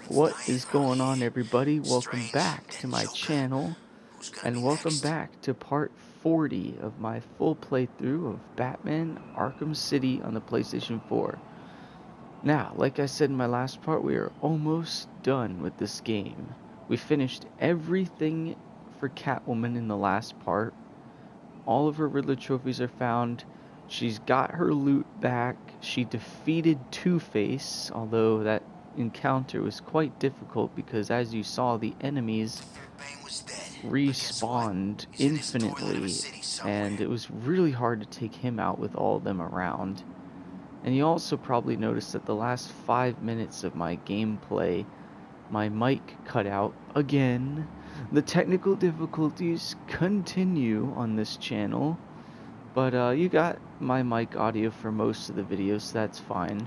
What is going on, everybody? Welcome back to my channel, and welcome back to part 40 of my full playthrough of Batman Arkham City on the PlayStation 4. Now, like I said in my last part, we are almost done with this game. We finished everything for Catwoman in the last part. All of her Riddler trophies are found. She's got her loot back. She defeated Two-Face, although that encounter was quite difficult because, as you saw, the enemies respawned infinitely, and it was really hard to take him out with all of them around. And you also probably noticed that the last 5 minutes of my gameplay, my mic cut out again. The technical difficulties continue on this channel, but you got my mic audio for most of the videos, so that's fine.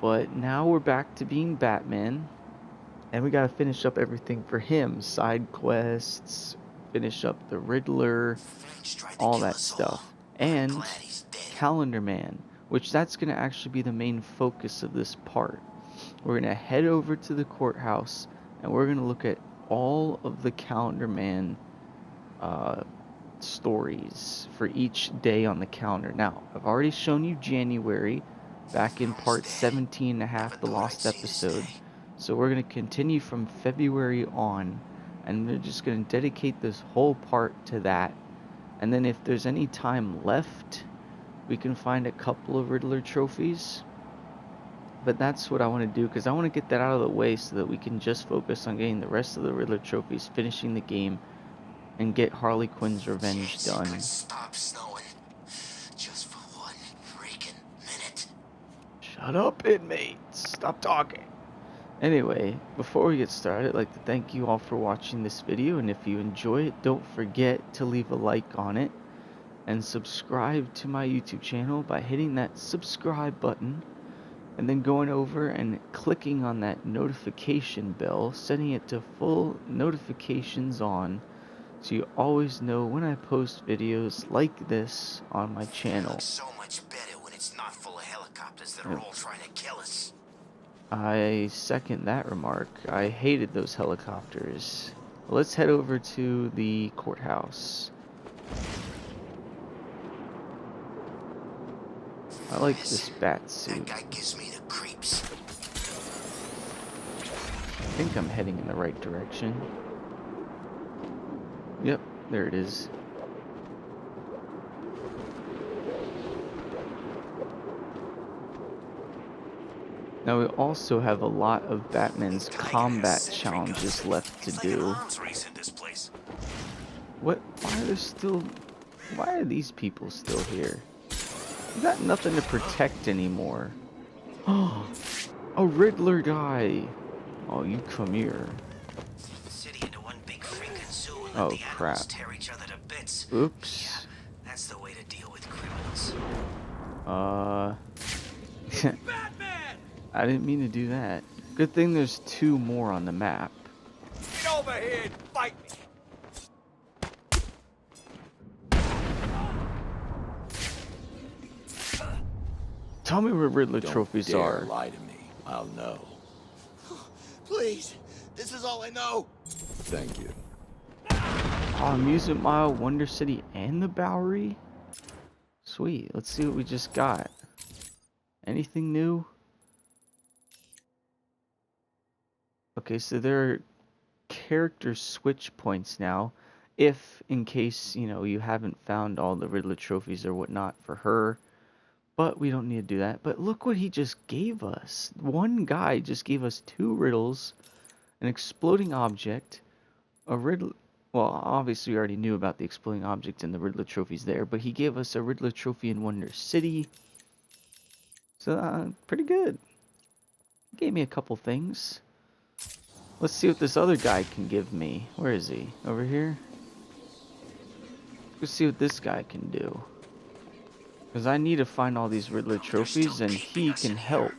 But now we're back to being Batman, and we gotta finish up everything for him. Side quests, finish up the Riddler, all that stuff. And Calendar Man, which that's gonna actually be the main focus of this part. We're gonna head over to the courthouse, and we're gonna look at all of the Calendar Man stories for each day on the calendar. Now, I've already shown you January back in part 17 and a half, the lost episode. So we're going to continue from February on, and we're just going to dedicate this whole part to that. And then if there's any time left, we can find a couple of Riddler trophies. But that's what I want to do, because I want to get that out of the way so that we can just focus on getting the rest of the Riddler trophies, finishing the game, and get Harley Quinn's revenge done. Stop snowing. Just for one freaking minute. Shut up, inmates. Stop talking. Anyway, before we get started, I'd like to thank you all for watching this video, and if you enjoy it, don't forget to leave a like on it and subscribe to my YouTube channel by hitting that subscribe button and then going over and clicking on that notification bell, setting it to full notifications on, so you always know when I post videos like this on my channel. It looks so much better when it's not full of helicopters that are all trying to kill us. I second that remark. I hated those helicopters. Let's head over to the courthouse. I like this bat suit. That guy gives me the creeps. I think I'm heading in the right direction. Yep, there it is. Now we also have a lot of Batman's combat challenges left to do. What? Why are these people still here? We got nothing to protect anymore. Oh, a Riddler guy. Oh, you come here. Oh crap. Oops. Yeah, that's the way to deal with criminals. I didn't mean to do that. Good thing there's two more on the map. Get over here and fight me. Tell me where Riddler trophies Don't dare are. lie to me. I'll know. Please, this is all I know. Thank you. Oh, Amusement Mile, Wonder City, and the Bowery? Sweet. Let's see what we just got. Anything new? Okay, so there are character switch points now. If, in case, you haven't found all the Riddler trophies or whatnot for her. But we don't need to do that. But look what he just gave us. One guy just gave us 2 riddles, an exploding object, a Riddler. Well, obviously we already knew about the exploding object and the Riddler trophies there, but he gave us a Riddler trophy in Wonder City. So, pretty good. He gave me a couple things. Let's see what this other guy can give me. Where is he? Over here? Let's see what this guy can do. Because I need to find all these Riddler trophies, and he can help.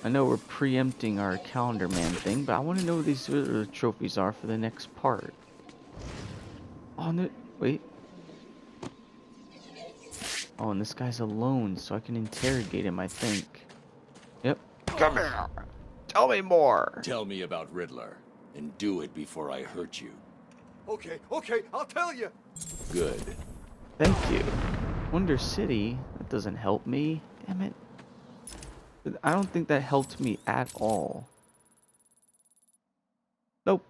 I know we're preempting our Calendar Man thing, but I want to know what these Riddler trophies are for the next part. Oh, no, wait. Oh, and this guy's alone, so I can interrogate him, I think. Yep. Come here. Tell me more. Tell me about Riddler, and do it before I hurt you. Okay, I'll tell you. Good. Thank you. Wonder City? That doesn't help me. Damn it. I don't think that helped me at all. Nope.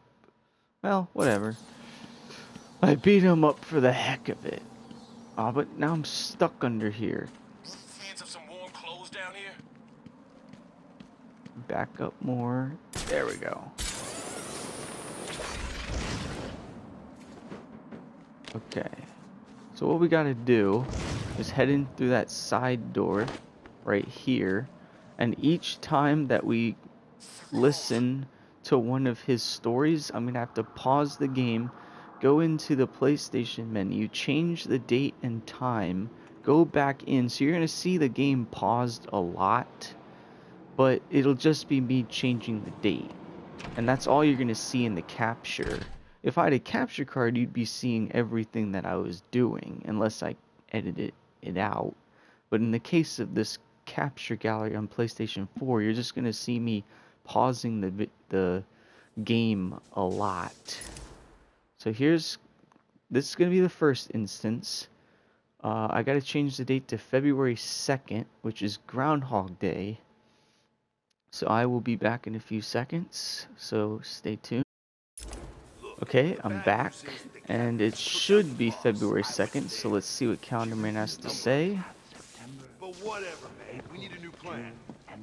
Well, whatever. I beat him up for the heck of it. Ah, but now I'm stuck under here. Fans of some warm clothes down here? Back up more. There we go. Okay. So what we gotta do is head in through that side door right here. And each time that we listen to one of his stories, I'm gonna have to pause the game, go into the PlayStation menu, change the date and time, go back in. So you're gonna see the game paused a lot, but it'll just be me changing the date. And that's all you're gonna see in the capture. If I had a capture card, you'd be seeing everything that I was doing, unless I edited it out. But in the case of this capture gallery on PlayStation 4, you're just gonna see me pausing the game a lot. So this is gonna be the first instance. I gotta change the date to February 2nd, which is Groundhog Day. So I will be back in a few seconds, so stay tuned. Okay, I'm back, and it should be February 2nd, so let's see what Calendarman has to say. But whatever, man. We need a new plan.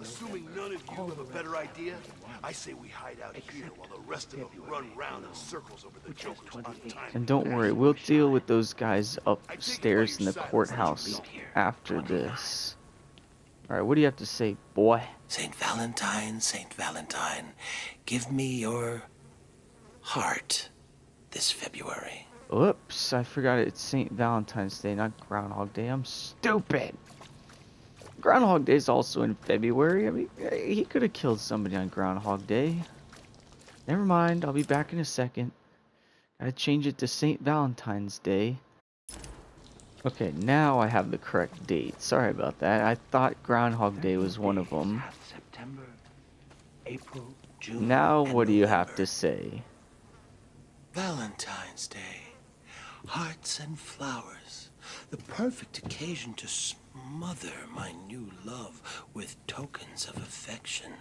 Assuming none of you have a better idea, I say we hide out here while the rest of them run round in circles over the Joker's untimely. And don't worry, we'll deal with those guys upstairs in the courthouse after this. Alright, what do you have to say, boy? Saint Valentine, give me your heart this February. Oops, I forgot it's St. Valentine's Day, not Groundhog Day. I'm stupid. Groundhog Day is also in February. I mean, he could have killed somebody on Groundhog Day. Never mind, I'll be back in a second. Gotta change it to St. Valentine's Day. Okay, now I have the correct date. Sorry about that. I thought Groundhog Day was one of them. September, April, June. Now what do you have to say? Valentine's Day. Hearts and flowers. The perfect occasion to smother my new love with tokens of affection.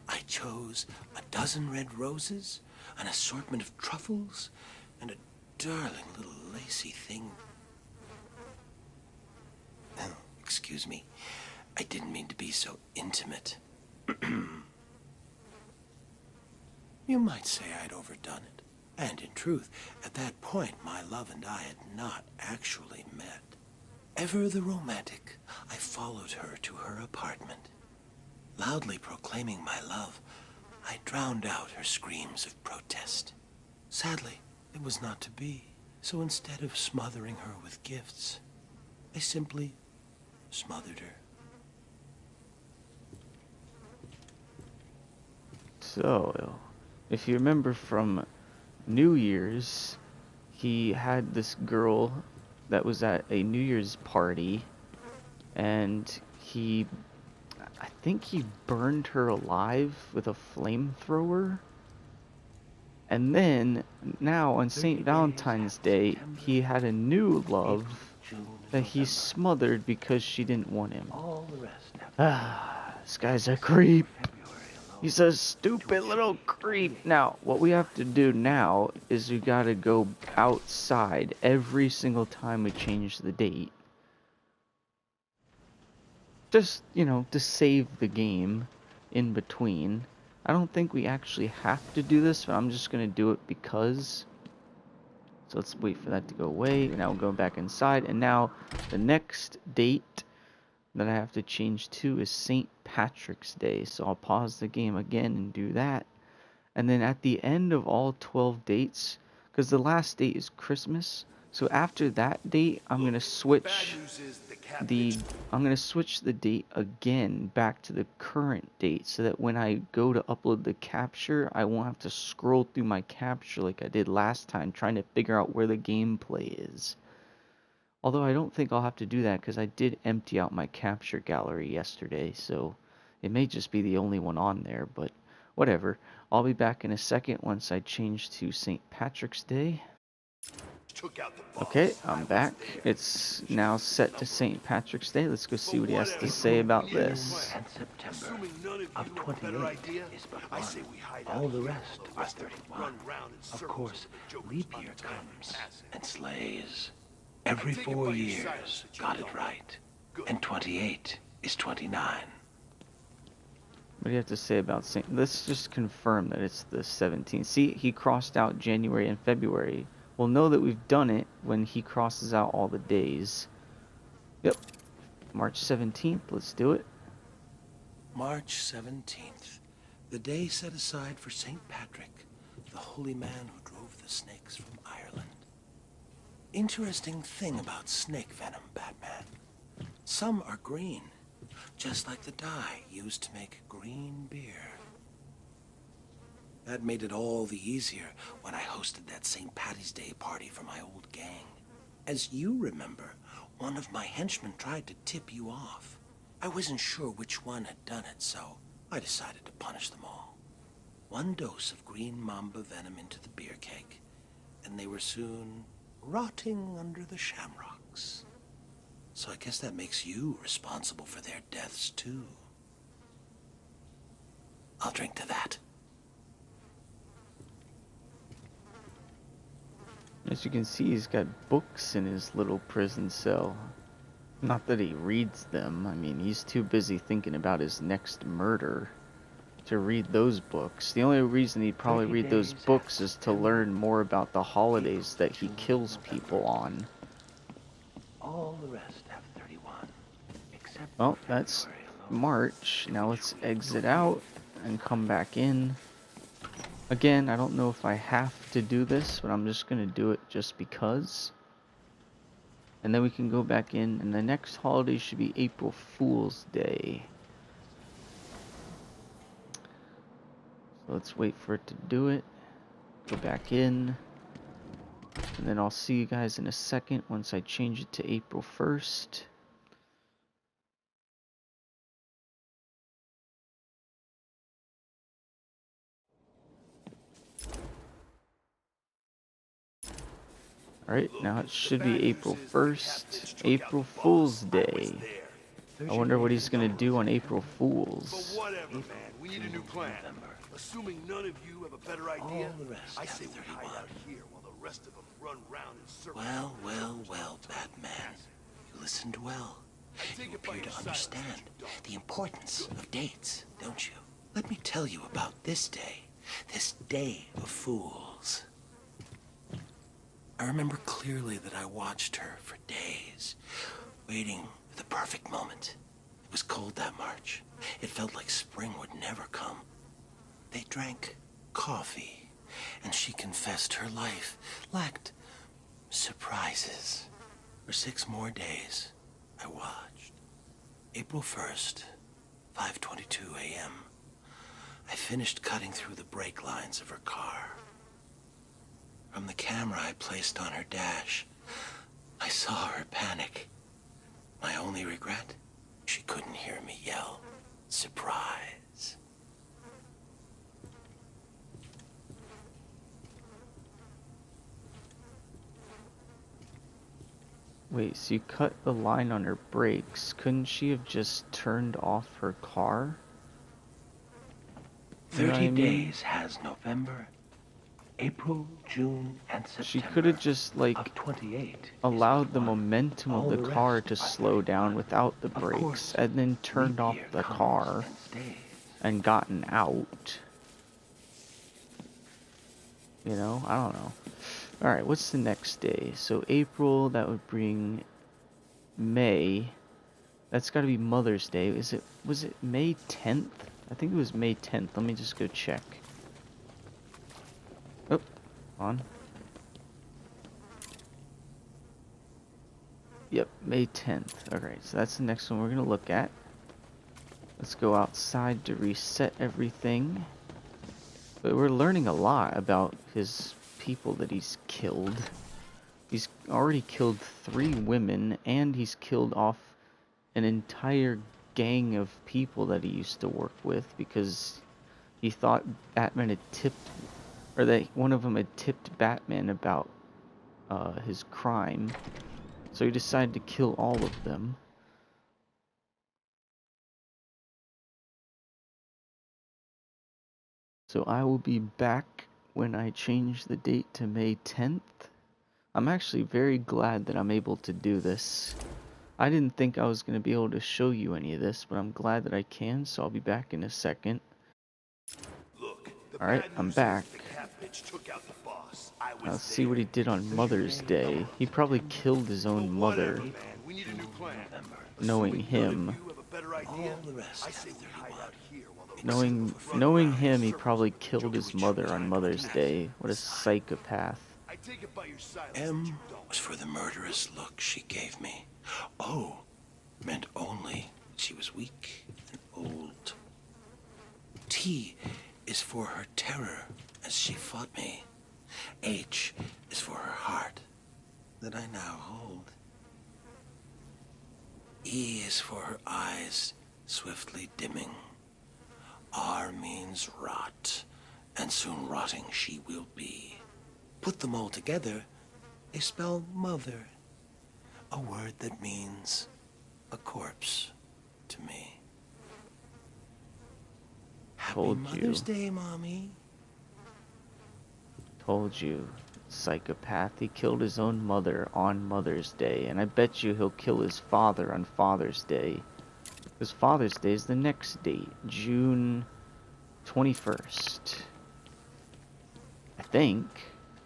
I chose a dozen red roses, an assortment of truffles, and a darling little lacy thing. Oh, excuse me. I didn't mean to be so intimate. You might say I'd overdone it. And in truth, at that point, my love and I had not actually met. Ever the romantic, I followed her to her apartment. Loudly proclaiming my love, I drowned out her screams of protest. Sadly, it was not to be. So instead of smothering her with gifts, I simply smothered her. So, if you remember from New Year's, he had this girl that was at a New Year's party, and I think he burned her alive with a flamethrower. And then, now on St. Valentine's Day, he had a new love that he smothered because she didn't want him. This guy's a creep. He's a stupid little creep. Now, what we have to do now is we gotta go outside every single time we change the date. Just, to save the game in between. I don't think we actually have to do this, but I'm just gonna do it because. So let's wait for that to go away. Now we're going back inside, and now the next date that I have to change to is St. Patrick's Day. So I'll pause the game again and do that. And then at the end of all 12 dates, because the last date is Christmas, so after that date, I'm gonna switch the date again back to the current date, so that when I go to upload the capture, I won't have to scroll through my capture like I did last time, trying to figure out where the gameplay is. Although I don't think I'll have to do that, because I did empty out my capture gallery yesterday, so It may just be the only one on there, but whatever. I'll be back in a second once I change to St. Patrick's Day. Took out the boss. Okay, I'm I was back. there. It's now set to St. Patrick's Day. Let's go see But what he has to whatever, say about we need a new this. plan. And September Assuming none of you of have a better 28 idea, is but I one. say we hide All out the here rest while the are rest of them 31. run round in Of circles course, over the Joker's leap year untimely comes passing. and slays. Every I take it 4 by your years, silence that you got know. it right. Good. And 28 is 29. What do you have to say about St. Let's just confirm that it's the 17th. See, he crossed out January and February. We'll know that we've done it when he crosses out all the days. Yep. March 17th. Let's do it. March 17th, the day set aside for St. Patrick, the holy man who drove the snakes from Ireland. Interesting thing about snake venom, Batman. Some are green, just like the dye used to make green beer. That made it all the easier when I hosted that St. Patty's Day party for my old gang. As you remember, one of my henchmen tried to tip you off. I wasn't sure which one had done it, so I decided to punish them all. 1 dose of green mamba venom into the beer keg, and they were soon rotting under the shamrocks. So I guess that makes you responsible for their deaths, too. I'll drink to that. As you can see, he's got books in his little prison cell. Not that he reads them. I mean, he's too busy thinking about his next murder to read those books. The only reason he'd probably 30 read those days books after is to learn more about the holidays that he kills people on. All the rest have 31. Except Well, for that's February alone. March. Now let's exit out and come back in. Again, I don't know if I have to do this, but I'm just going to do it just because. And then we can go back in, and the next holiday should be April Fool's Day. So let's wait for it to do it. Go back in. And then I'll see you guys in a second once I change it to April 1st. Alright, now it should be April 1st, April Fool's Day. I wonder what he's gonna do on April But Fool's. whatever, man. We need a new plan. Assuming none of you have a better idea, All the rest I have say we hide 31. out here while the rest of them run round in circles. Well, over the well, Joker's well, untimely Batman. passing. You listened well. I take You it by appear your to silence that understand you don't. the importance of dates, don't you? Let me tell you about this day of fools. I remember clearly that I watched her for days, waiting for the perfect moment. It was cold that March. It felt like spring would never come. They drank coffee, and she confessed her life lacked surprises. For 6 more days, I watched. April 1st, 5:22 a.m. I finished cutting through the brake lines of her car. From the camera I placed on her dash, I saw her panic. My only regret, she couldn't hear me yell, "Surprise." Wait, so you cut the line on her brakes. Couldn't she have just turned off her car? You know what 30 I mean? days has November, April, June, and September. She could have just, like, of 28 allowed is the but one. momentum of All the the car rest to are slow down 31. without the Of brakes, course, and then turned leap off year the comes car and stays. and gotten out. You know, I don't know. Alright, what's the next day? So April, that would bring May. That's gotta be Mother's Day. Was it May 10th? I think it was May 10th. Let me just go check. Oh, on. Yep, May 10th. Alright, so that's the next one we're gonna look at. Let's go outside to reset everything. But we're learning a lot about his people that he's killed. He's already killed 3 women, and he's killed off an entire gang of people that he used to work with because he thought Batman had tipped, or that one of them had tipped Batman about his crime. So he decided to kill all of them. So I will be back when I change the date to May 10th. I'm actually very glad that I'm able to do this. I didn't think I was going to be able to show you any of this, but I'm glad that I can, so I'll be back in a second. Look, the Alright, bad I'm news back. is the cat bitch took out the boss. I was Let's see there. what he did on Mother's Day. He probably killed his But own whatever, mother, man. We need a new plan. knowing Assuming none of him. you have a better idea, All the rest I say have we hide 31. out here while the Knowing run around him, in he circles probably with the killed Joker. his mother on Mother's Day. What a psychopath. I take it by your silence that M you don't. was for the murderous look she gave me. O meant only she was weak and old. T is for her terror as she fought me. H is for her heart that I now hold. E is for her eyes swiftly dimming. R means rot, and soon rotting she will be. Put them all together, they spell mother, a word that means a corpse to me. Happy Told Mother's you. Day, Mommy. Told you. Psychopath. He killed his own mother on Mother's Day, and I bet you he'll kill his father on Father's Day. Because Father's Day is the next date, June 21st. I think.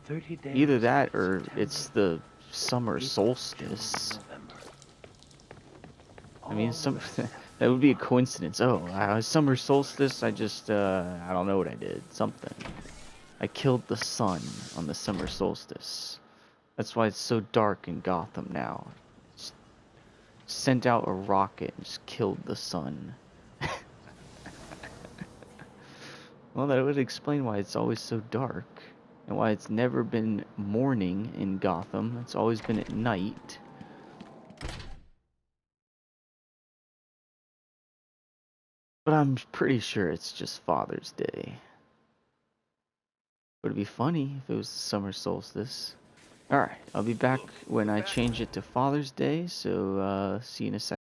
30 days. Either that or September, it's the summer April, solstice. June, November. I mean, All the rest have that would be a 31. coincidence. Oh, summer solstice, I just, I don't know what I did. Something. I killed the sun on the summer solstice. That's why it's so dark in Gotham now. Just sent out a rocket and just killed the sun. Well, that would explain why it's always so dark. And why it's never been morning in Gotham. It's always been at night. But I'm pretty sure it's just Father's Day. Would it be funny if it was the summer solstice? Alright, I'll be back when I change it to Father's Day, so see you in a second.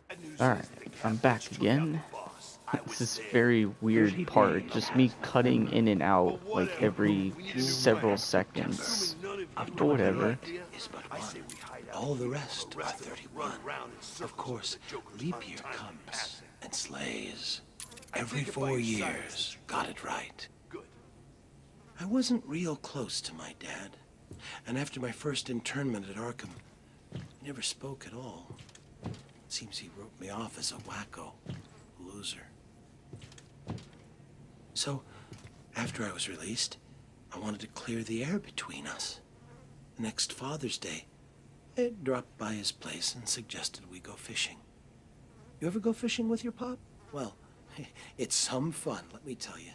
Bad news Alright, is the cat I'm back bitch took out again. the boss. I This was is there. very weird 30 part, days just me past cutting November. in and out But like whatever, every we need a new several plan. seconds. Assuming none of you But have a better whatever. idea, Is but I one. say we hide out All the here rest while are the rest of them 31. run around in circles Of course, with the Joker's leap year untimely comes passing. and slays. I Every take it by 4 your silence years, that you got don't. it right. Good. I wasn't real close to my dad, and after my first internment at Arkham, he never spoke at all. Seems he wrote me off as a wacko, loser. So, after I was released, I wanted to clear the air between us. The next Father's Day, I dropped by his place and suggested we go fishing. You ever go fishing with your pop? Well, it's some fun, let me tell you.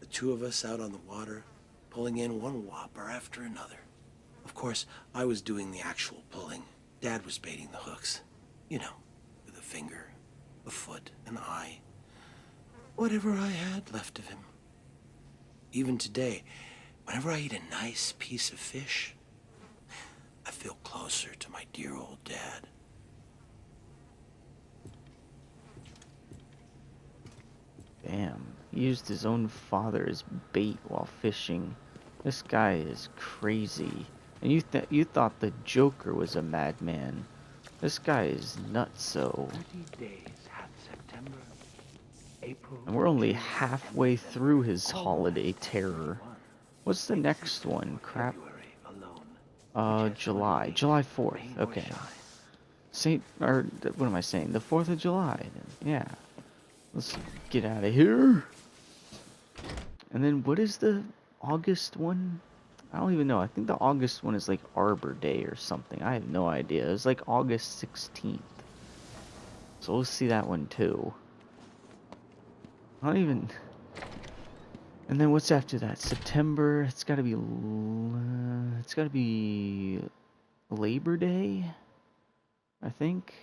The two of us out on the water, pulling in one whopper after another. Of course, I was doing the actual pulling. Dad was baiting the hooks. You know, with a finger, a foot, an eye. Whatever I had left of him. Even today, whenever I eat a nice piece of fish, I feel closer to my dear old dad. Damn, he used his own father as bait while fishing. This guy is crazy. And you thought the Joker was a madman. This guy is nutso. 30 days hath September, April, And we're only June, halfway and through his all the holiday rest have terror. 31. What's the Except next one? for Crap. February alone, which has July. one July week, 4th. rain or Okay. shine. What am I saying? The 4th of July. Yeah. Let's get out of here. And then what is the August one? I don't even know. I think the August one is like Arbor Day or something. I have no idea. It's like August 16th. So we'll see that one too. I don't even... And then what's after that? September. It's gotta be Labor Day, I think.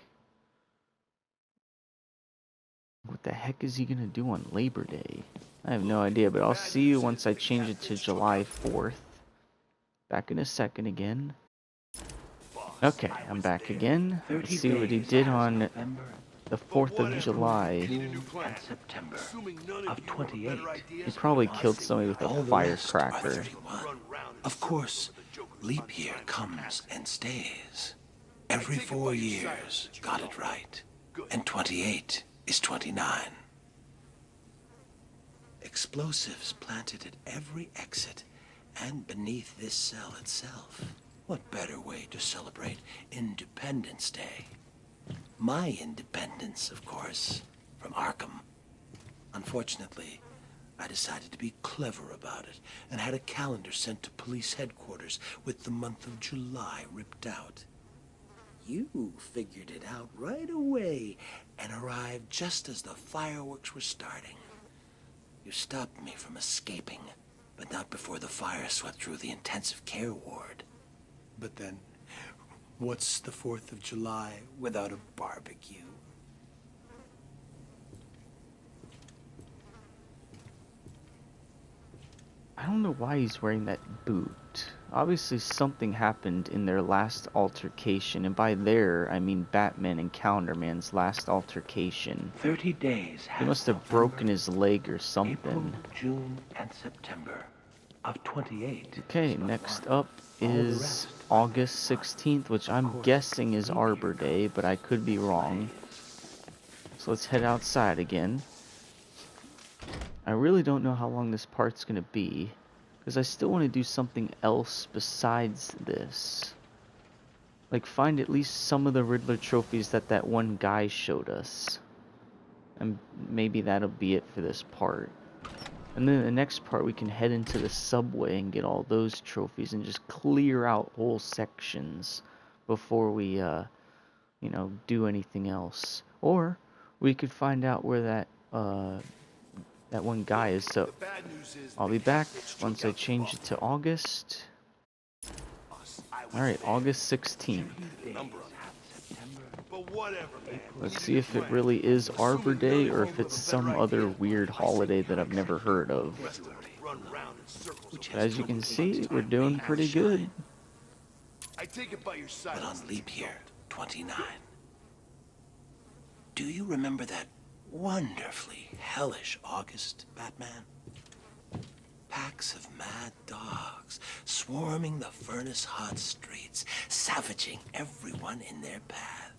What the heck is he gonna do on Labor Day? I have no idea, but I'll see you once I change it to July 4th. Back in a second again. Okay, I'm back again. Let's see what he did on the 4th of July. June and September of 28. He probably killed somebody with a All the rest are firecracker. 31. Of course, leap year comes and stays. Every 4 years, got it right. And 28 is 29. Explosives planted at every exit and beneath this cell itself. What better way to celebrate Independence Day? My independence, of course, from Arkham. Unfortunately, I decided to be clever about it and had a calendar sent to police headquarters with the month of July ripped out. You figured it out right away and arrived just as the fireworks were starting. You stopped me from escaping, but not before the fire swept through the intensive care ward. But then, what's the 4th of July without a barbecue? I don't know why he's wearing that boot. Obviously something happened in their last altercation, and by there, I mean Batman and Counterman's last altercation. 30 days. He must have broken his leg or April, something. June, and September of 28. Okay, next up is August 16th, which I'm guessing is Arbor Day, but I could be wrong. So let's head outside again. I really don't know how long this part's gonna be, because I still want to do something else besides this. Like find at least some of the Riddler trophies that one guy showed us. And maybe that'll be it for this part. And then the next part we can head into the subway and get all those trophies and just clear out whole sections before we, you know, do anything else. Or we could find out where that one guy is. So I'll be back once I change it to August. Alright, August 16th. Let's see if it really is Arbor Day or if it's some other weird holiday that I've never heard of. As you can see, we're doing pretty good. I take it by your side. But on leap year 29. Do you remember that wonderfully hellish August, Batman? Packs of mad dogs swarming the furnace-hot streets, savaging everyone in their path.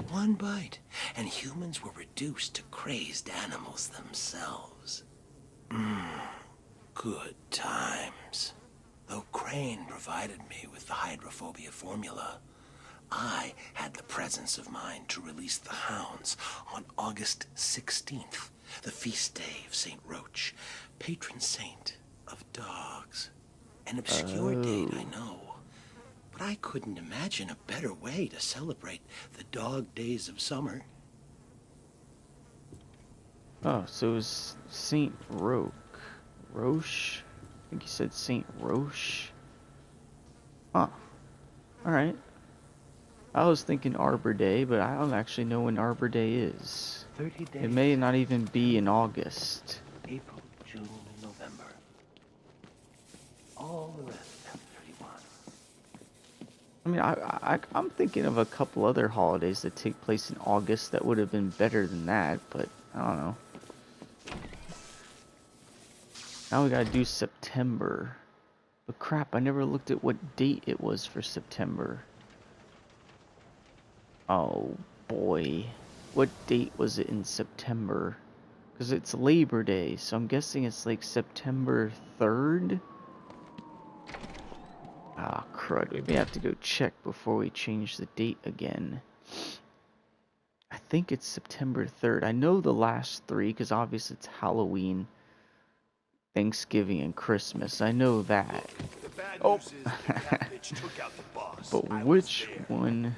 One bite, and humans were reduced to crazed animals themselves. Good times. Though Crane provided me with the hydrophobia formula, I had the presence of mind to release the hounds on August 16th, the feast day of St. Roach, patron saint of dogs. An obscure date, I know, but I couldn't imagine a better way to celebrate the dog days of summer. Oh, so it was St. Roche. I think you said St. Roche. Huh. Alright. I was thinking Arbor Day, but I don't actually know when Arbor Day is. 30 days. It may not even be in August. April, June, and November. All the rest have 31. I mean, I'm thinking of a couple other holidays that take place in August that would have been better than that, but I don't know. Now we gotta do September. But crap, I never looked at what date it was for September. Oh boy. What date was it in September? Because it's Labor Day, so I'm guessing it's like September 3rd? Ah, crud. We may have to go check before we change the date again. I think it's September 3rd. I know the last three, because obviously it's Halloween, Thanksgiving, and Christmas. I know that. Oh! But which one?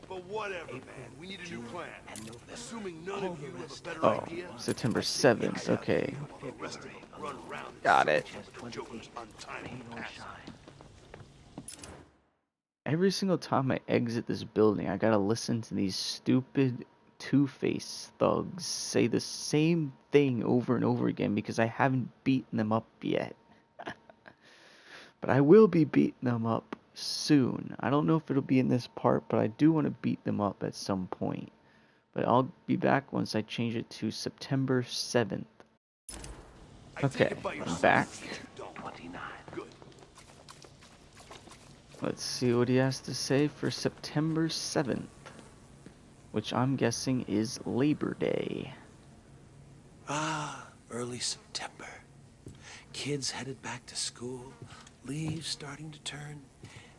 But whatever, man. We need a new plan. Assuming none of you have a better Oh, idea. September 7th. Okay. While the rest of them run around in Got it. Joker's untimely passing. Every single time I exit this building, I gotta listen to these stupid Two-Face thugs say the same thing over and over again because I haven't beaten them up yet. But I will be beating them up soon. I don't know if it'll be in this part, but I do want to beat them up at some point. But I'll be back once I change it to September 7th. Okay, I'm back. 29. Good. Let's see what he has to say for September 7th, which I'm guessing is Labor Day. Ah, early September. Kids headed back to school, leaves starting to turn,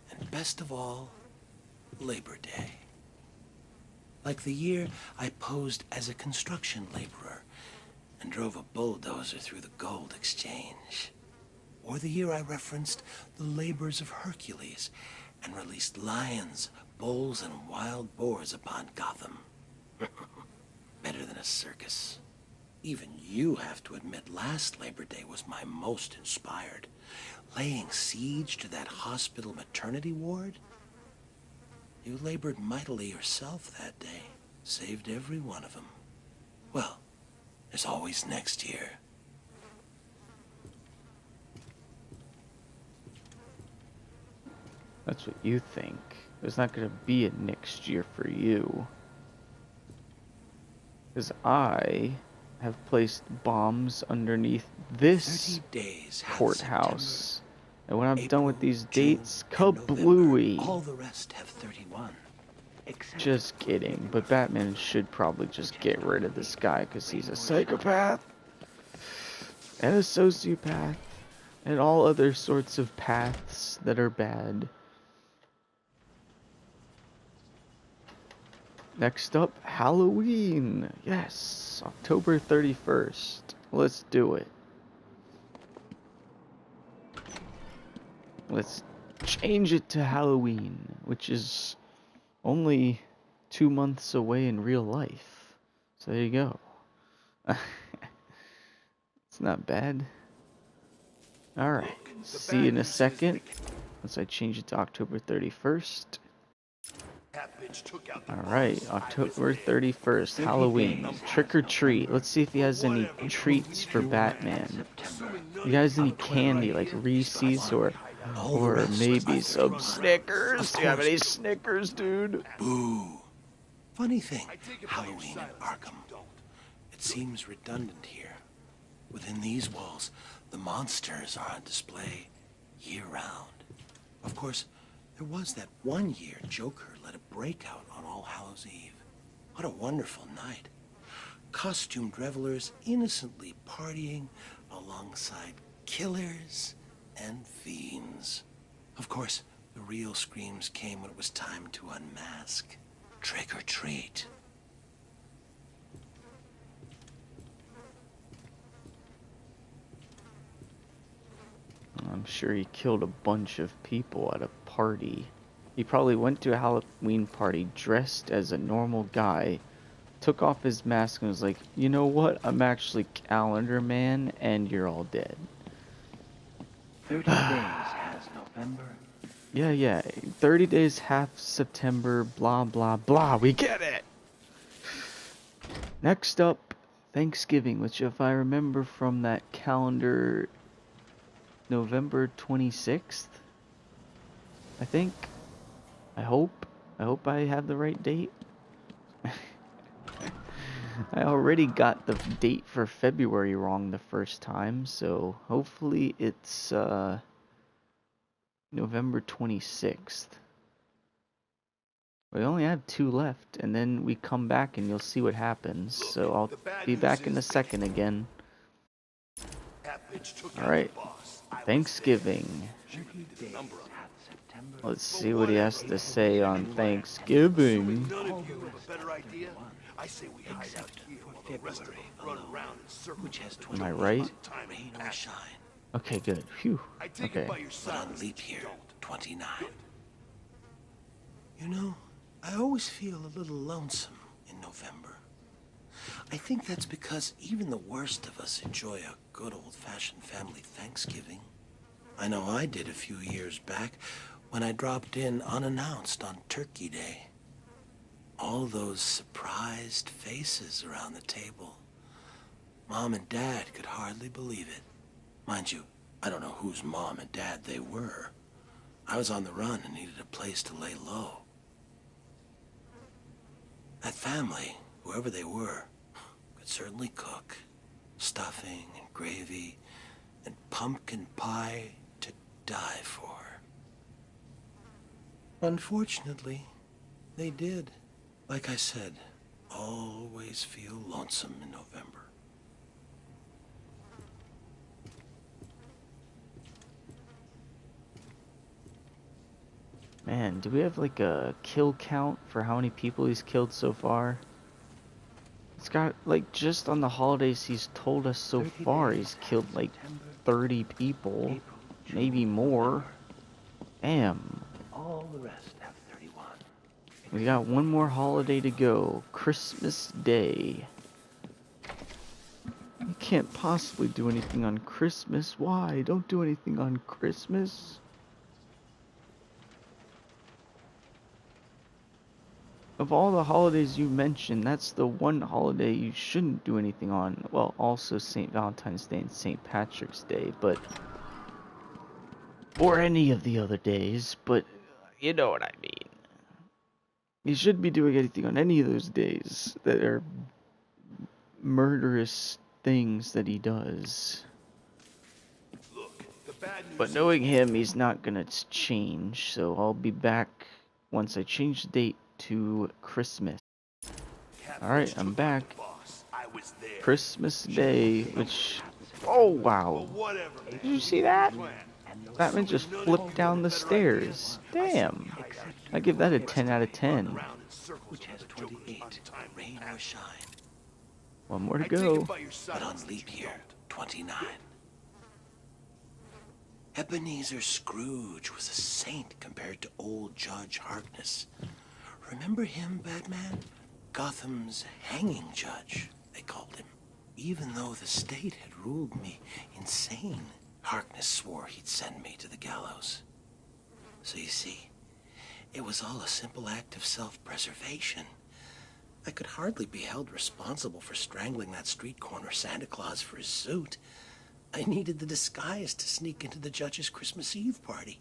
and best of all, Labor Day. Like the year I posed as a construction laborer and drove a bulldozer through the gold exchange. Or the year I referenced the labors of Hercules and released lions, bulls, and wild boars upon Gotham. Better than a circus. Even you have to admit last Labor Day was my most inspired. Laying siege to that hospital maternity ward? You labored mightily yourself that day. Saved every one of them. Well, there's always next year. That's what you think. There's not going to be a next year for you. Because I have placed bombs underneath this 30 days have courthouse. And when I'm September, done with April, these June, dates, and November. kablooey. All the rest have 31. Except Just kidding, but Batman should probably just get rid of this guy because he's a psychopath and a sociopath and all other sorts of paths that are bad. Next up, Halloween. Yes, October 31st. Let's do it. Let's change it to Halloween, which is only 2 months away in real life. So there you go. It's not bad. Alright, see you in a second. Once I change it to October 31st. That bitch took out the Alright, boss. October 31st, Halloween. Trick or treat. Let's see if he has any treats for Batman. You guys any candy like Reese's or maybe some Snickers? Do you have any Snickers, dude? Boo. Funny thing, Halloween at Arkham. It seems redundant here. Within these walls, the monsters are on display year-round. Of course, there was that one year Joker led a breakout on All Hallows Eve. What a wonderful night. Costumed revelers innocently partying alongside killers and fiends. Of course, the real screams came when it was time to unmask. Trick or treat. I'm sure he killed a bunch of people at a party. He probably went to a Halloween party dressed as a normal guy, took off his mask and was like, you know what, I'm actually Calendar Man and you're all dead. 30 days has November. Yeah, 30 days, half September, blah, blah, blah, we get it! Next up, Thanksgiving, which if I remember from that calendar, November 26th, I think. I hope I have the right date. I already got the date for February wrong the first time, so hopefully it's November 26th. We only have 2 left, and then we come back and you'll see what happens. So I'll be back in a second again. Alright, Thanksgiving. Let's see what he has to say on Thanksgiving. None of you have a better idea? I say we hide out here while the rest of them run around in circles. Which has Am I right? Time rain ain't or passing. shine. Okay, good. Phew. I take Okay. it by your But on silence. leap year, Don't. 29. You know, I always feel a little lonesome in November. I think that's because even the worst of us enjoy a good old-fashioned family Thanksgiving. I know I did a few years back when I dropped in unannounced on Turkey Day. All those surprised faces around the table. Mom and Dad could hardly believe it. Mind you, I don't know whose mom and dad they were. I was on the run and needed a place to lay low. That family, whoever they were, could certainly cook. Stuffing and gravy and pumpkin pie to die for. Unfortunately, they did. Like I said, always feel lonesome in November. Man, do we have like a kill count for how many people he's killed so far? It's got, like, just on the holidays he's told us so far he's killed like 30 people, maybe more. Damn. All the rest have 31. We got one more holiday to go, Christmas Day. You can't possibly do anything on Christmas. Why? Don't do anything on Christmas. Of all the holidays you mentioned, that's the one holiday you shouldn't do anything on. Well, also St. Valentine's Day and St. Patrick's Day, but... or any of the other days, but you know what I mean. You shouldn't be doing anything on any of those days that are murderous things that he does. Look, the bad news But knowing him, he's not gonna change, so I'll be back once I change the date to Christmas. Alright, I'm back. Christmas Day, which... oh, wow. Did you see that? Batman just flipped down the stairs. Damn. I give that a 10 out of 10. Which has 28, rain or shine. One more to go. But on leap year, 29. Ebenezer Scrooge was a saint compared to old Judge Harkness. Remember him, Batman? Gotham's hanging judge, they called him. Even though the state had ruled me insane, Harkness swore he'd send me to the gallows. So you see, it was all a simple act of self-preservation. I could hardly be held responsible for strangling that street corner Santa Claus for his suit. I needed the disguise to sneak into the judge's Christmas Eve party.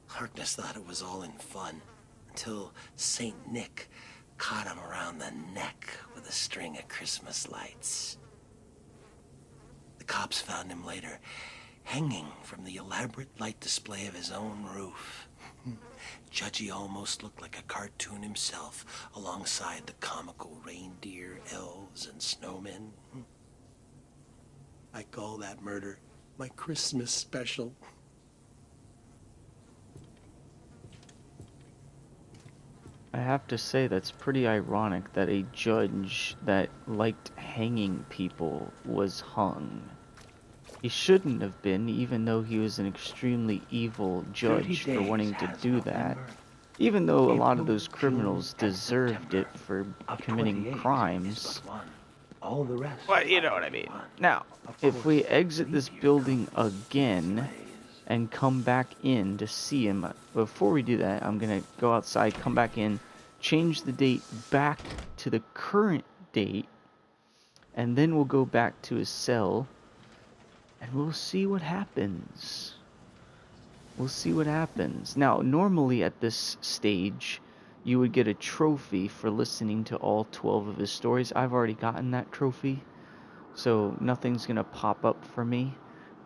Harkness thought it was all in fun, until Saint Nick caught him around the neck with a string of Christmas lights. The cops found him later, hanging from the elaborate light display of his own roof. Judgy almost looked like a cartoon himself, alongside the comical reindeer, elves, and snowmen. I call that murder my Christmas special. I have to say that's pretty ironic that a judge that liked hanging people was hung. He shouldn't have been, even though he was an extremely evil judge for wanting to do that. Even though a lot of those criminals deserved it for committing crimes. All the rest. But you know what I mean. Now, if we exit this building again and come back in to see him, before we do that, I'm gonna go outside, come back in, change the date back to the current date, and then we'll go back to his cell, and we'll see what happens. We'll see what happens. Now, normally at this stage, you would get a trophy for listening to all 12 of his stories. I've already gotten that trophy, so nothing's gonna pop up for me.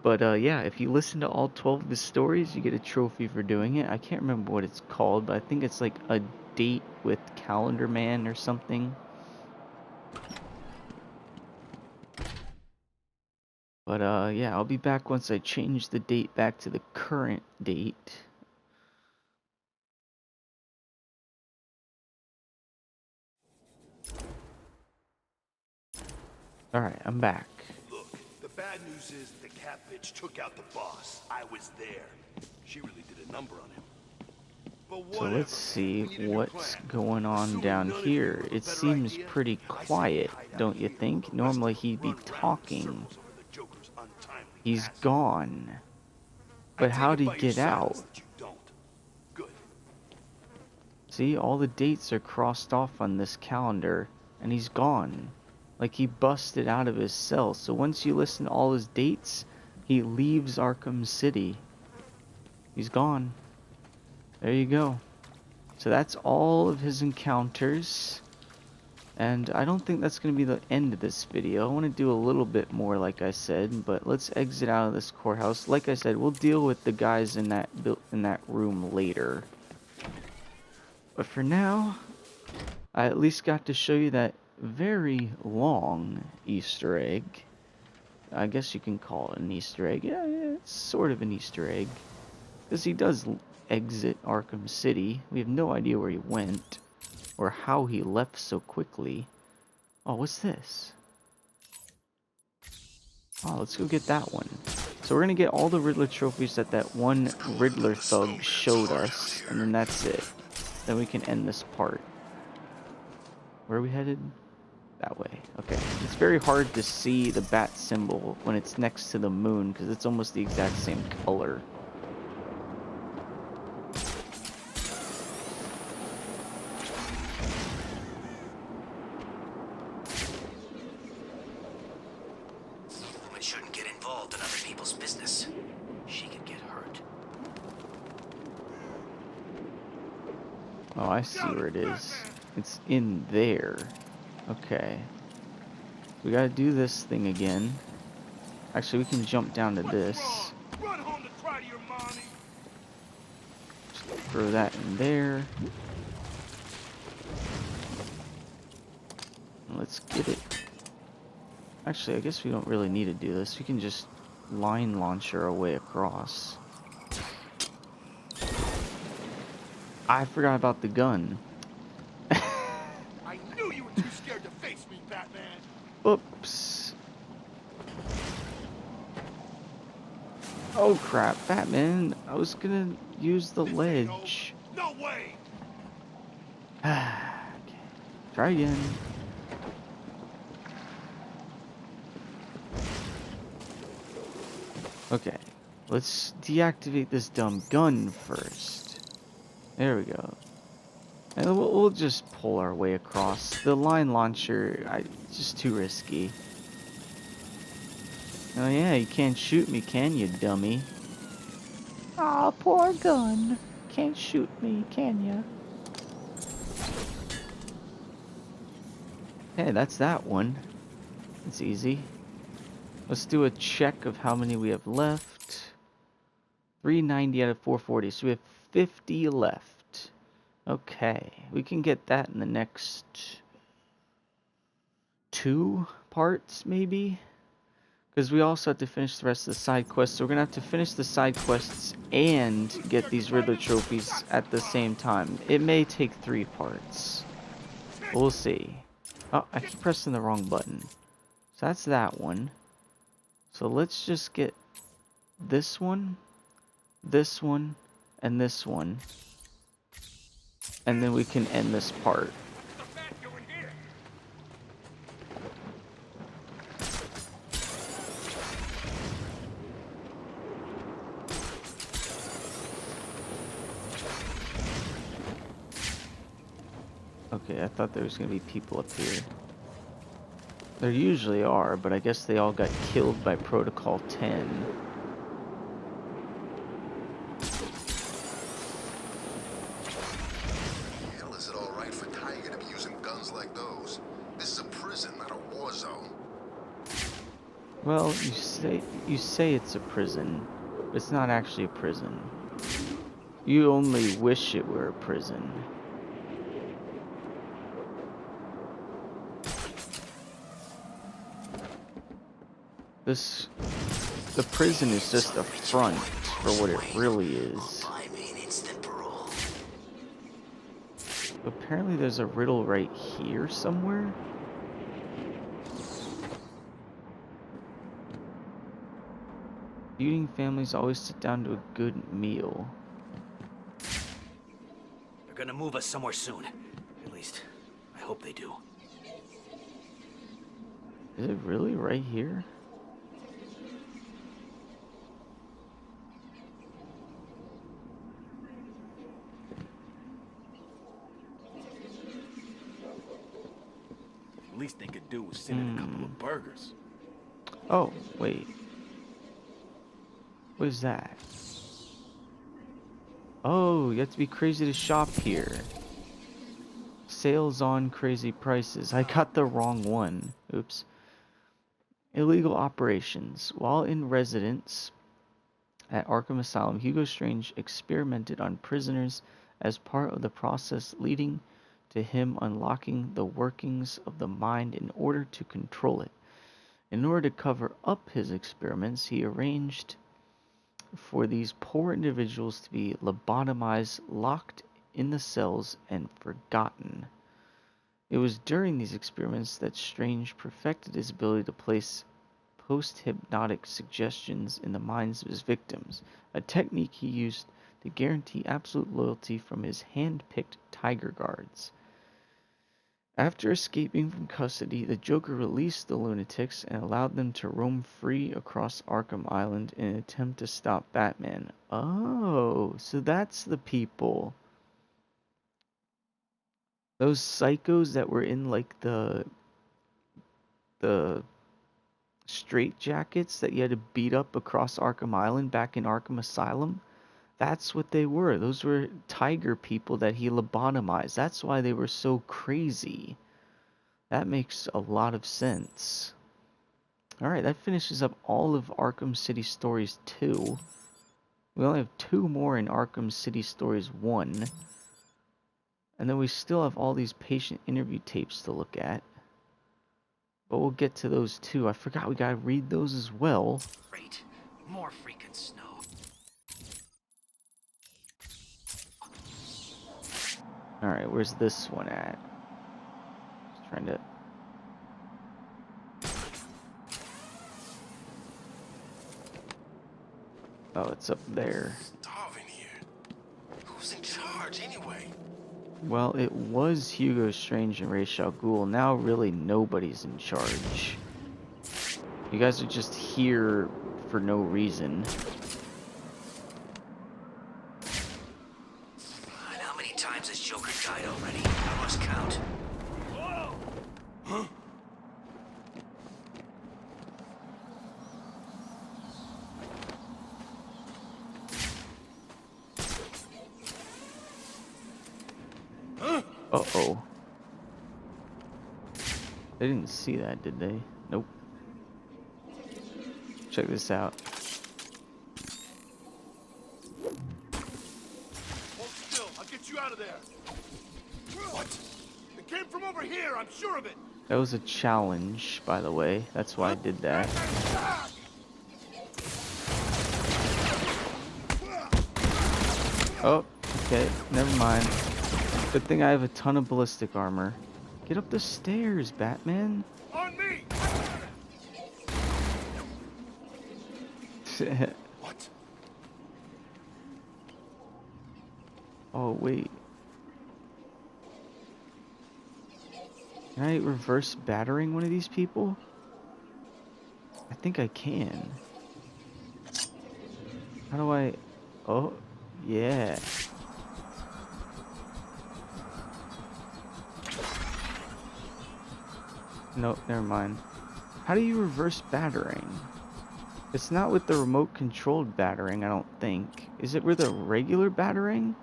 But yeah, if you listen to all 12 of his stories, you get a trophy for doing it. I can't remember what it's called, but I think it's like a date with Calendar Man or something. But yeah, I'll be back once I change the date back to the current date. Alright, I'm back. Look, the bad news is the cat bitch took out the boss. I was there. She really did a number on him. But So whatever, let's see we need a new what's plan. going on Assuming down none of here. you have a It better seems idea, pretty I say we quiet, hide out don't you here think? while the rest Normally of you he'd be run round in talking. circles over the Joker's untimely He's passing. gone. I But take how'd it he by your get silence out? that you don't. Good. See, all the dates are crossed off on this calendar, and he's gone. Like he busted out of his cell. So once you listen to all his dates, he leaves Arkham City. He's gone. There you go. So that's all of his encounters. And I don't think that's going to be the end of this video. I want to do a little bit more, like I said, but let's exit out of this courthouse. Like I said, we'll deal with the guys in that room later. But for now, I at least got to show you that very long Easter egg. I guess you can call it an Easter egg. Yeah, it's sort of an Easter egg. Because he does exit Arkham City. We have no idea where he went. Or how he left so quickly. Oh, what's this? Oh, let's go get that one. So we're gonna get all the Riddler trophies that one Riddler thug showed us. And then that's it. Then we can end this part. Where are we headed? That way. Okay. It's very hard to see the bat symbol when it's next to the moon because it's almost the exact same color. Woman shouldn't get involved in other people's business. She could get hurt. Oh, I see where it is. It's in there. Okay. We gotta do this thing again. Actually, we can jump down to this. Run home to cry to your mommy. Just throw that in there. Let's get it. Actually, I guess we don't really need to do this. We can just line launch our way across. I forgot about the gun. I knew you were too scared to face me, Batman. Oops. Oh crap, Batman. I was gonna use the ledge. No way. Okay. Try again. Okay. Let's deactivate this dumb gun first. There we go. And we'll just pull our way across. The line launcher, it's just too risky. Oh yeah, you can't shoot me, can you, dummy? Aw, poor gun. Can't shoot me, can ya? Hey, that's that one. It's easy. Let's do a check of how many we have left. 390 out of 440, so we have 50 left. Okay, we can get that in the next 2 parts, maybe? Because we also have to finish the rest of the side quests, so we're going to have to finish the side quests and get these Riddler trophies at the same time. It may take 3 parts. We'll see. Oh, I keep pressing the wrong button. So that's that one. So let's just get this one, and this one. And then we can end this part. Okay, I thought there was going to be people up here. There usually are, but I guess they all got killed by Protocol 10. Hell, is it all right for Tiger to be using guns like those? This is a prison, not a war zone. Well, you say it's a prison, but it's not actually a prison. You only wish it were a prison. The prison is just a front for what it really is. Apparently there's a riddle right here somewhere. Feuding families always sit down to a good meal. They're gonna move us somewhere soon. At least, I hope they do. Is it really right here? do was send in a couple of burgers. Oh, wait. What is that? Oh, you have to be crazy to shop here. Sales on crazy prices. I got the wrong one. Oops. Illegal operations. While in residence at Arkham Asylum, Hugo Strange experimented on prisoners as part of the process leading to him unlocking the workings of the mind in order to control it. In order to cover up his experiments, he arranged for these poor individuals to be lobotomized, locked in the cells, and forgotten. It was during these experiments that Strange perfected his ability to place post-hypnotic suggestions in the minds of his victims, a technique he used to guarantee absolute loyalty from his hand-picked tiger guards. After escaping from custody, the Joker released the lunatics and allowed them to roam free across Arkham Island in an attempt to stop Batman. Oh, so that's the people. Those psychos that were in like the straitjackets that you had to beat up across Arkham Island back in Arkham Asylum. That's what they were. Those were tiger people that he lobotomized. That's why they were so crazy. That makes a lot of sense. Alright, that finishes up all of Arkham City Stories 2. We only have 2 more in Arkham City Stories 1. And then we still have all these patient interview tapes to look at. But we'll get to those too. I forgot we gotta read those as well. Great. More freaking snow. Alright, where's this one at? Just trying to... Oh, it's up there. Starving here. Who's in charge anyway? Well, it was Hugo Strange and Ra's al Ghul. Now really nobody's in charge. You guys are just here for no reason. And how many times has Joker died already? I lost count. Huh? Uh-oh. They didn't see that, did they? Nope. Check this out. Hold still. I'll get you out of there. What? It came from over here. I'm sure of it. That was a challenge, by the way. That's why I did that. Oh, okay. Never mind. Good thing I have a ton of ballistic armor. Get up the stairs, Batman. On me. What? Oh, wait. Can I reverse battering one of these people? I think I can. How do I... Oh, yeah. Nope, never mind. How do you reverse battering? It's not with the remote controlled battering, I don't think. Is it with a regular battering?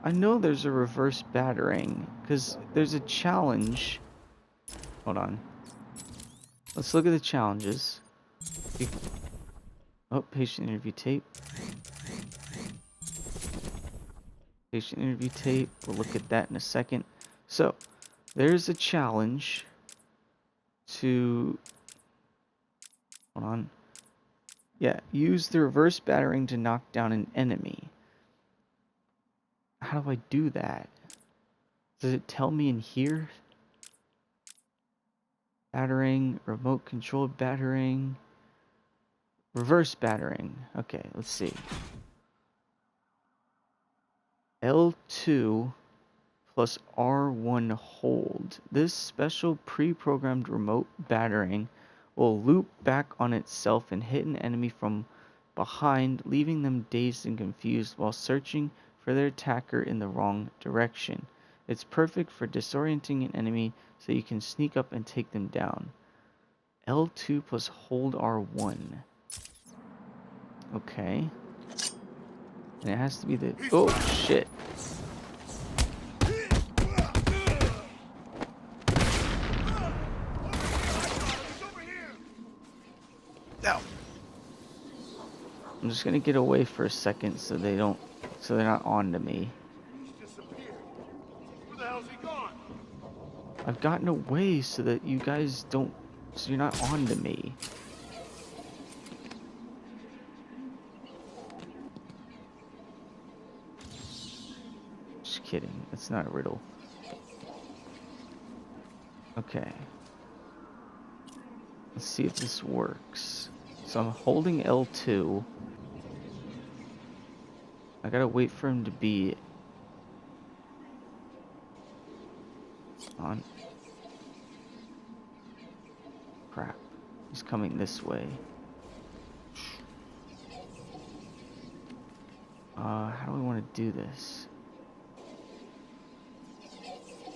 I know there's a reverse battering, because there's a challenge. Hold on. Let's look at the challenges. Oh, patient interview tape. Patient interview tape. We'll look at that in a second. So, there's a challenge to... Hold on. Yeah, use the reverse battering to knock down an enemy. How do I do that? Does it tell me in here? Battering, remote controlled battering, reverse battering. Okay, let's see. L2 plus R1 hold. This special pre-programmed remote battering will loop back on itself and hit an enemy from behind, leaving them dazed and confused while searching for their attacker in the wrong direction. It's perfect for disorienting an enemy so you can sneak up and take them down. L2 plus hold R1. Okay. And it has to be the... Oh, shit. No. I'm just gonna get away for a second so they're not on to me. He's disappeared. Where the hell's he gone? I've gotten away so that you guys don't, so you're not on to me. Just kidding, it's not a riddle. Okay. Let's see if this works. So I'm holding L2. I gotta wait for him to be on. Crap. He's coming this way. How do I want to do this?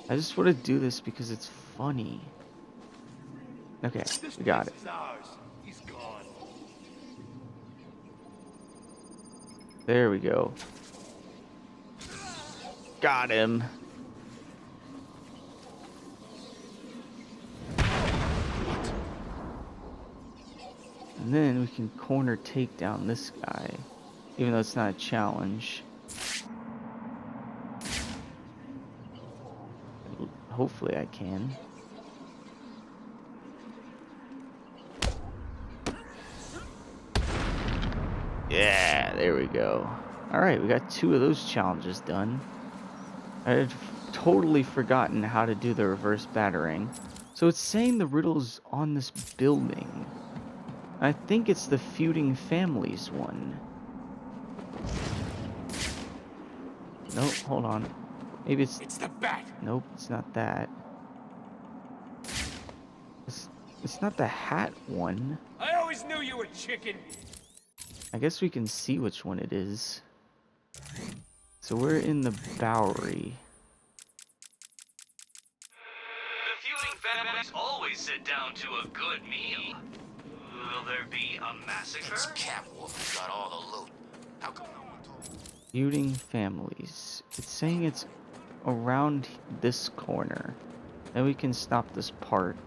I just want to do this because it's funny. Okay, we got it. This is ours. He's gone. There we go. Got him. And then we can corner take down this guy, even though it's not a challenge. Hopefully I can. Yeah, there we go. Alright, we got 2 of those challenges done. I had totally forgotten how to do the reverse battering. So it's saying the riddle's on this building. I think it's the feuding families one. Nope, hold on. Maybe it's the bat. Nope, it's not that. It's not the hat one. I always knew you were chicken. I guess we can see which one it is. So we're in the Bowery. The feuding families always sit down to a good meal. Will there be a massacre? It's Catwolf who got all the loot. How come no one told me? Feuding families. It's saying it's around this corner. Then we can stop this part.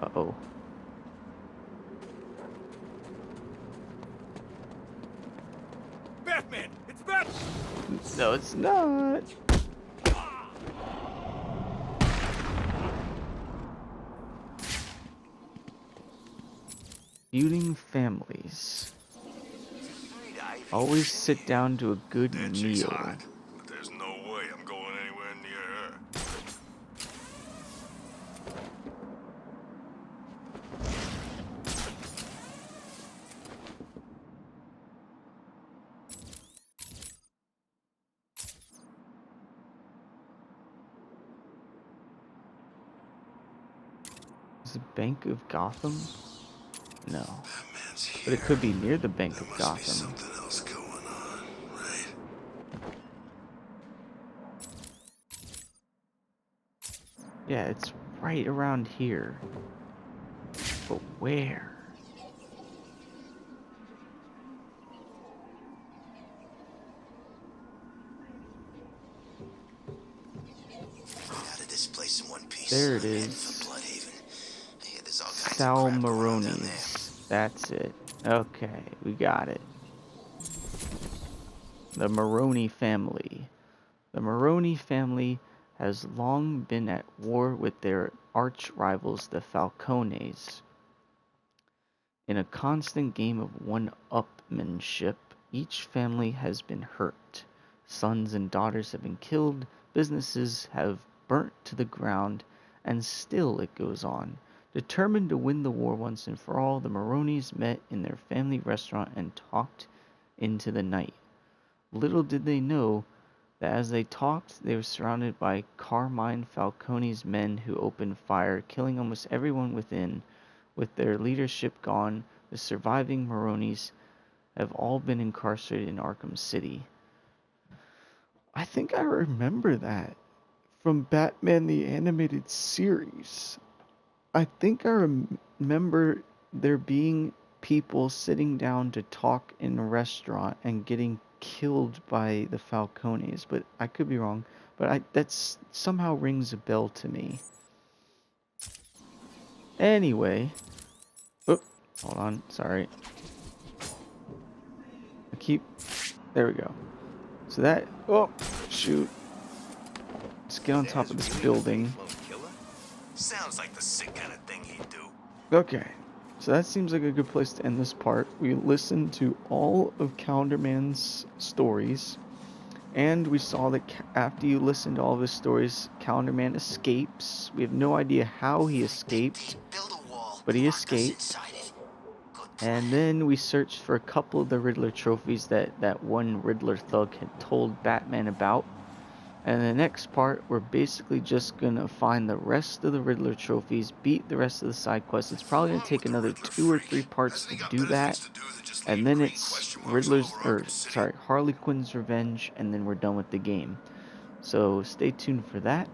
Uh-oh. Batman! It's Batman! No, it's not. Feuding families. Always sit down to a good meal. But there's no way I'm going anywhere near her. Is it Bank of Gotham? No. Batman's here. But it could be near the Bank of There must be Gotham. something else going on, right? Yeah, it's right around here. But where? How did this place in one piece? There it I'm heading is. for Bloodhaven. Yeah, there's all kinds of Sal crap going on down there. Maroni's. That's it. Okay, we got it. The Maroni family. The Maroni family has long been at war with their arch rivals, the Falcones. In a constant game of one-upmanship, each family has been hurt. Sons and daughters have been killed, businesses have burnt to the ground, and still it goes on. Determined to win the war once and for all, the Maronis met in their family restaurant and talked into the night. Little did they know that as they talked, they were surrounded by Carmine Falcone's men who opened fire, killing almost everyone within. With their leadership gone, the surviving Maronis have all been incarcerated in Arkham City. I think I remember that. from Batman the Animated Series. I think I remember there being people sitting down to talk in a restaurant and getting killed by the Falcones, but I could be wrong. But that's somehow rings a bell to me. Anyway, oh, hold on, sorry. There we go. So that, oh, shoot. Let's get on top of this building. Sounds like the sick kind of thing he'd do. Okay, so that seems like a good place to end this part. We listened to all of Calendar Man's stories, and we saw that after you listen to all of his stories, Calendar Man escapes. We have no idea how he escaped, but he escaped. And then we searched for a couple of the Riddler trophies that one Riddler thug had told Batman about. And in the next part, we're basically just gonna find the rest of the Riddler trophies, beat the rest of the side quests. It's probably gonna take another 2 or 3 parts to do that. And then it's Harley Quinn's revenge, and then we're done with the game. So stay tuned for that.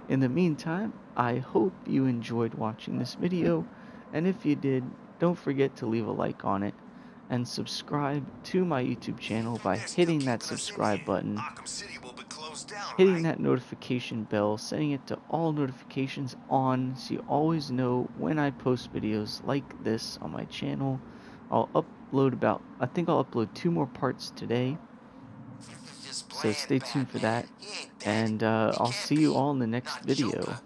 In the meantime, I hope you enjoyed watching this video, and if you did, don't forget to leave a like on it, and subscribe to my YouTube channel by hitting that subscribe button, hitting that notification bell, setting it to all notifications on so you always know when I post videos like this on my channel. I think I'll upload 2 more parts today, so stay tuned for that, and I'll see you all in the next video.